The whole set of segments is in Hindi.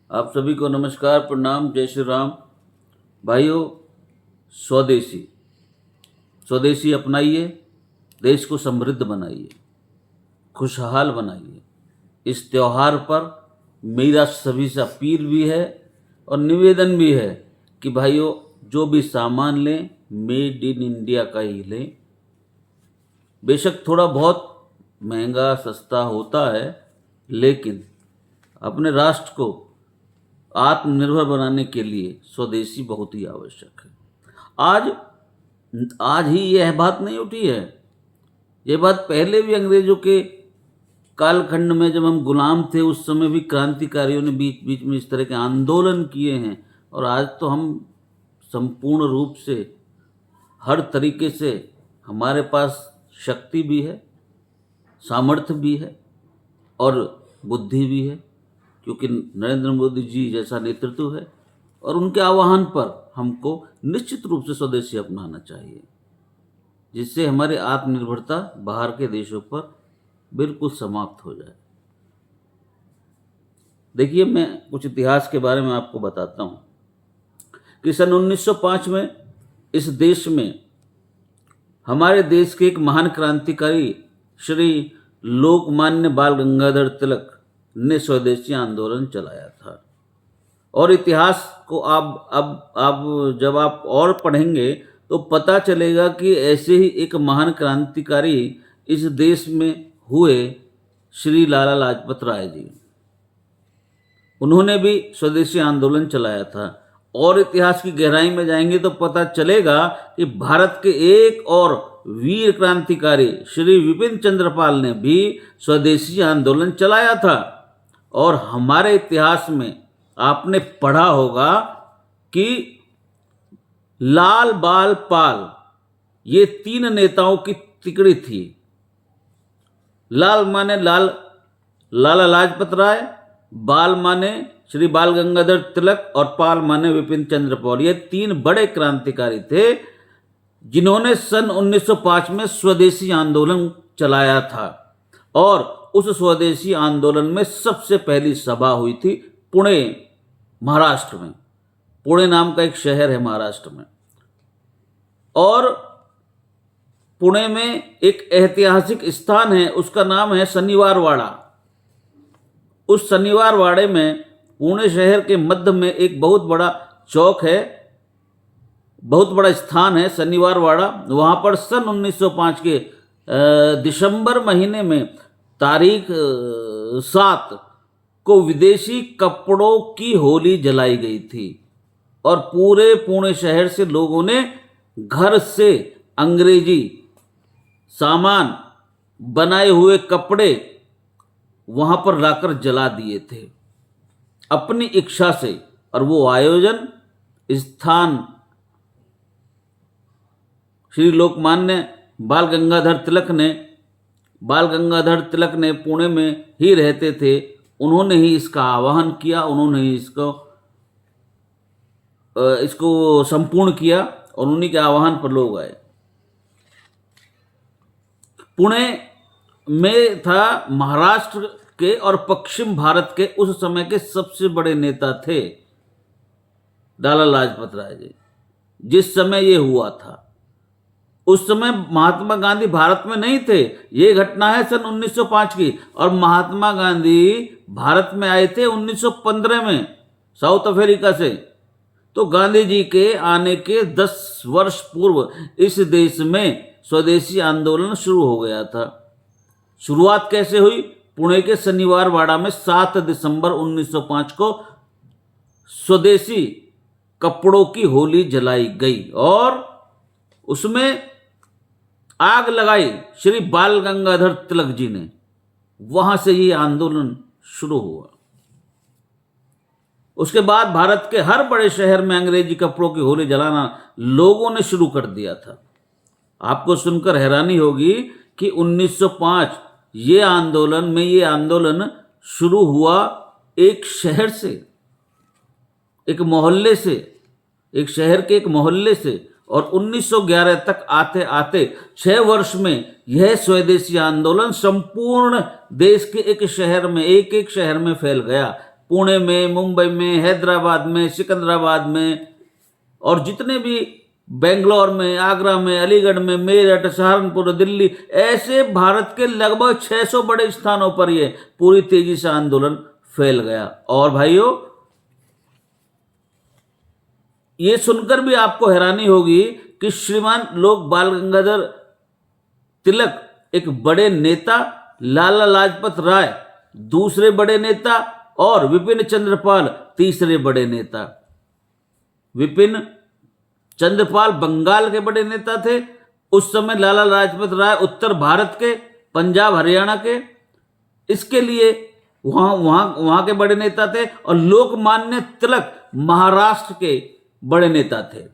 आप सभी को नमस्कार, प्रणाम, जय श्री राम। भाइयों, स्वदेशी स्वदेशी अपनाइए, देश को समृद्ध बनाइए, खुशहाल बनाइए। इस त्यौहार पर मेरा सभी से अपील भी है और निवेदन भी है कि भाइयों, जो भी सामान लें मेड इन इंडिया का ही लें। बेशक थोड़ा बहुत महंगा सस्ता होता है, लेकिन अपने राष्ट्र को आत्मनिर्भर बनाने के लिए स्वदेशी बहुत ही आवश्यक है। आज आज ही यह बात नहीं उठी है, यह बात पहले भी अंग्रेजों के कालखंड में जब हम गुलाम थे उस समय भी क्रांतिकारियों ने बीच बीच में इस तरह के आंदोलन किए हैं। और आज तो हम संपूर्ण रूप से हर तरीके से हमारे पास शक्ति भी है, सामर्थ्य भी है और बुद्धि भी है, क्योंकि नरेंद्र मोदी जी जैसा नेतृत्व है। और उनके आह्वान पर हमको निश्चित रूप से स्वदेशी अपनाना चाहिए, जिससे हमारी आत्मनिर्भरता बाहर के देशों पर बिल्कुल समाप्त हो जाए। देखिए, मैं कुछ इतिहास के बारे में आपको बताता हूँ कि सन 1905 में इस देश में हमारे देश के एक महान क्रांतिकारी श्री लोकमान्य बाल गंगाधर तिलक ने स्वदेशी आंदोलन चलाया था। और इतिहास को आप जब आप और पढ़ेंगे तो पता चलेगा कि ऐसे ही एक महान क्रांतिकारी इस देश में हुए श्री लाला लाजपत राय जी। उन्होंने भी स्वदेशी आंदोलन चलाया था। और इतिहास की गहराई में जाएंगे तो पता चलेगा कि भारत के एक और वीर क्रांतिकारी श्री विपिन चंद्र पाल ने भी स्वदेशी आंदोलन चलाया था। और हमारे इतिहास में आपने पढ़ा होगा कि लाल बाल पाल, ये तीन नेताओं की तिकड़ी थी। लाल माने लाला लाजपत राय, बाल माने श्री बाल गंगाधर तिलक और पाल माने विपिन चंद्र पाल। ये तीन बड़े क्रांतिकारी थे जिन्होंने सन 1905 में स्वदेशी आंदोलन चलाया था। और उस स्वदेशी आंदोलन में सबसे पहली सभा हुई थी पुणे, महाराष्ट्र में। पुणे नाम का एक शहर है महाराष्ट्र में। और पुणे में एक ऐतिहासिक स्थान है, उसका नाम है शनिवार वाड़ा। उस शनिवार वाड़े में पुणे शहर के मध्य में एक बहुत बड़ा चौक है, बहुत बड़ा स्थान है शनिवार वाड़ा। वहाँ पर सन 1905 के दिसंबर महीने में तारीख 7 को विदेशी कपड़ों की होली जलाई गई थी। और पूरे पुणे शहर से लोगों ने घर से अंग्रेजी सामान, बनाए हुए कपड़े वहाँ पर लाकर जला दिए थे अपनी इच्छा से। और वो आयोजन स्थान श्री लोकमान्य बाल गंगाधर तिलक ने पुणे में ही रहते थे, उन्होंने ही इसका आह्वान किया, उन्होंने ही इसको संपूर्ण किया और उन्हीं के आह्वान पर लोग आए। पुणे में था महाराष्ट्र के और पश्चिम भारत के उस समय के सबसे बड़े नेता थे लाला लाजपत राय जी। जिस समय ये हुआ था उस समय महात्मा गांधी भारत में नहीं थे। ये घटना है सन 1905 की। और महात्मा गांधी भारत में आए थे 1915 में साउथ अफ्रीका से। तो गांधी जी के आने के 10 वर्ष पूर्व इस देश में स्वदेशी आंदोलन शुरू हो गया था। शुरुआत कैसे हुई? पुणे के शनिवार वाड़ा में 7 दिसंबर 1905 को स्वदेशी कपड़ों की होली जलाई गई और उसमें आग लगाई श्री बाल गंगाधर तिलक जी ने। वहां से ये आंदोलन शुरू हुआ। उसके बाद भारत के हर बड़े शहर में अंग्रेजी कपड़ों की होली जलाना लोगों ने शुरू कर दिया था। आपको सुनकर हैरानी होगी कि 1905 ये आंदोलन शुरू हुआ एक शहर से, एक मोहल्ले से, एक शहर के एक मोहल्ले से। और 1911 तक आते आते 6 वर्ष में यह स्वदेशी आंदोलन संपूर्ण देश के एक एक शहर में फैल गया। पुणे में, मुंबई में, हैदराबाद में, सिकंदराबाद में, और जितने भी बेंगलोर में, आगरा में, अलीगढ़ में, मेरठ, सहारनपुर, दिल्ली, ऐसे भारत के लगभग 600 बड़े स्थानों पर ये पूरी तेजी से आंदोलन फैल गया। और भाइयों, ये सुनकर भी आपको हैरानी होगी कि श्रीमान लोक बाल गंगाधर तिलक एक बड़े नेता, लाला लाजपत राय दूसरे बड़े नेता, और विपिन चंद्रपाल तीसरे बड़े नेता। विपिन चंद्रपाल बंगाल के बड़े नेता थे उस समय, लाला लाजपत राय उत्तर भारत के, पंजाब हरियाणा के, इसके लिए वहां के बड़े नेता थे। और लोकमान्य तिलक महाराष्ट्र के बड़े नेता थे,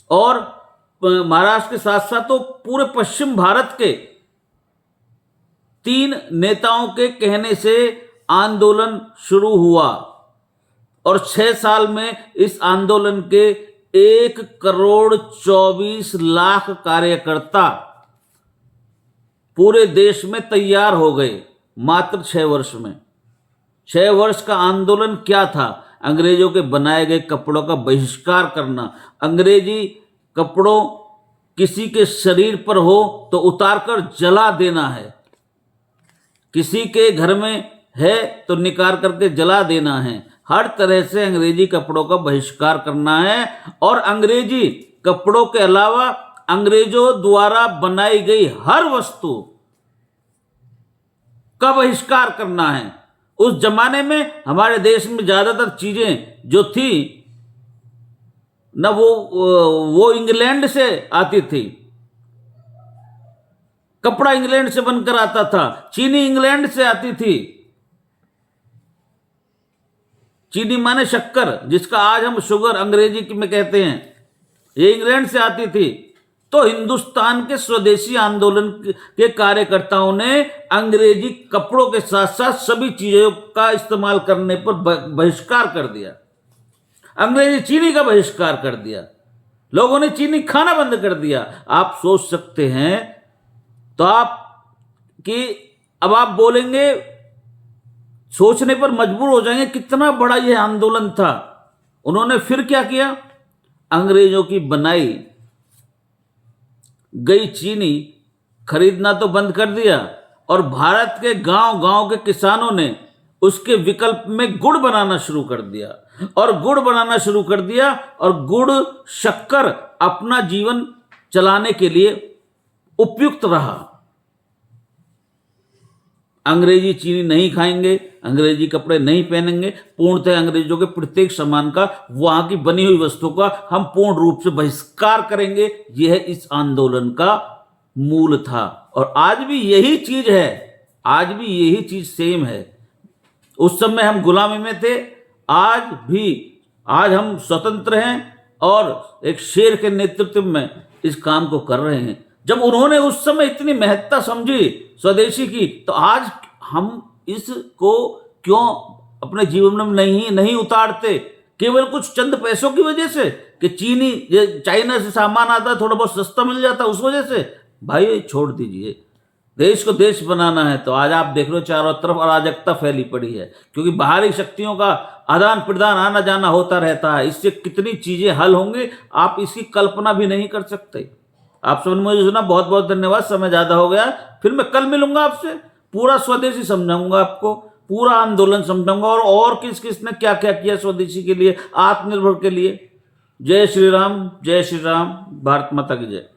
और महाराष्ट्र के साथ साथ तो पूरे पश्चिम भारत के 3 नेताओं के कहने से आंदोलन शुरू हुआ, और 6 साल में इस आंदोलन के 1,24,00,000 कार्यकर्ता पूरे देश में तैयार हो गए मात्र 6 वर्ष में। 6 वर्ष का आंदोलन क्या था? अंग्रेजों के बनाए गए कपड़ों का बहिष्कार करना। अंग्रेजी कपड़ों किसी के शरीर पर हो तो उतारकर जला देना है, किसी के घर में है तो निकाल करके जला देना है। हर तरह से अंग्रेजी कपड़ों का बहिष्कार करना है, और अंग्रेजी कपड़ों के अलावा अंग्रेजों द्वारा बनाई गई हर वस्तु का बहिष्कार करना है। उस जमाने में हमारे देश में ज्यादातर चीजें जो थी ना, वो इंग्लैंड से आती थी। कपड़ा इंग्लैंड से बनकर आता था, चीनी इंग्लैंड से आती थी। चीनी माने शक्कर, जिसका आज हम शुगर अंग्रेजी में कहते हैं, ये इंग्लैंड से आती थी। तो हिंदुस्तान के स्वदेशी आंदोलन के कार्यकर्ताओं ने अंग्रेजी कपड़ों के साथ साथ सभी चीजों का इस्तेमाल करने पर बहिष्कार कर दिया। अंग्रेजी चीनी का बहिष्कार कर दिया, लोगों ने चीनी खाना बंद कर दिया। आप सोच सकते हैं तो आप कि अब आप बोलेंगे, सोचने पर मजबूर हो जाएंगे कितना बड़ा यह आंदोलन था। उन्होंने फिर क्या किया? अंग्रेजों की बनाई गई चीनी खरीदना तो बंद कर दिया, और भारत के गांव-गांव के किसानों ने उसके विकल्प में गुड़ बनाना शुरू कर दिया, और गुड़ बनाना शुरू कर दिया, और गुड़ शक्कर अपना जीवन चलाने के लिए उपयुक्त रहा। अंग्रेजी चीनी नहीं खाएंगे, अंग्रेजी कपड़े नहीं पहनेंगे, पूर्णतः अंग्रेजों के प्रत्येक सामान का, वहां की बनी हुई वस्तु का हम पूर्ण रूप से बहिष्कार करेंगे। यह इस आंदोलन का मूल था, और आज भी यही चीज है, आज भी यही चीज सेम है। उस समय हम गुलामी में थे, आज हम स्वतंत्र हैं, और एक शेर के नेतृत्व में इस काम को कर रहे हैं। जब उन्होंने उस समय इतनी महत्ता समझी स्वदेशी की, तो आज हम इसको क्यों अपने जीवन में नहीं उतारते? केवल कुछ चंद पैसों की वजह से, कि चीनी चाइना से सामान आता, थोड़ा बहुत सस्ता मिल जाता, उस वजह से? भाई छोड़ दीजिए। देश को देश बनाना है तो आज आप देख लो चारों तरफ अराजकता फैली पड़ी है, क्योंकि बाहरी शक्तियों का आदान प्रदान, आना जाना होता रहता है। इससे कितनी चीजें हल होंगी आप इसकी कल्पना भी नहीं कर सकते। आप सबने मुझे सुना, बहुत बहुत धन्यवाद। समय ज्यादा हो गया, फिर मैं कल मिलूंगा आपसे, पूरा स्वदेशी समझाऊंगा आपको, पूरा आंदोलन समझाऊंगा, और किस किस ने क्या क्या किया स्वदेशी के लिए, आत्मनिर्भर के लिए। जय श्री राम, जय श्री राम। भारत माता की जय।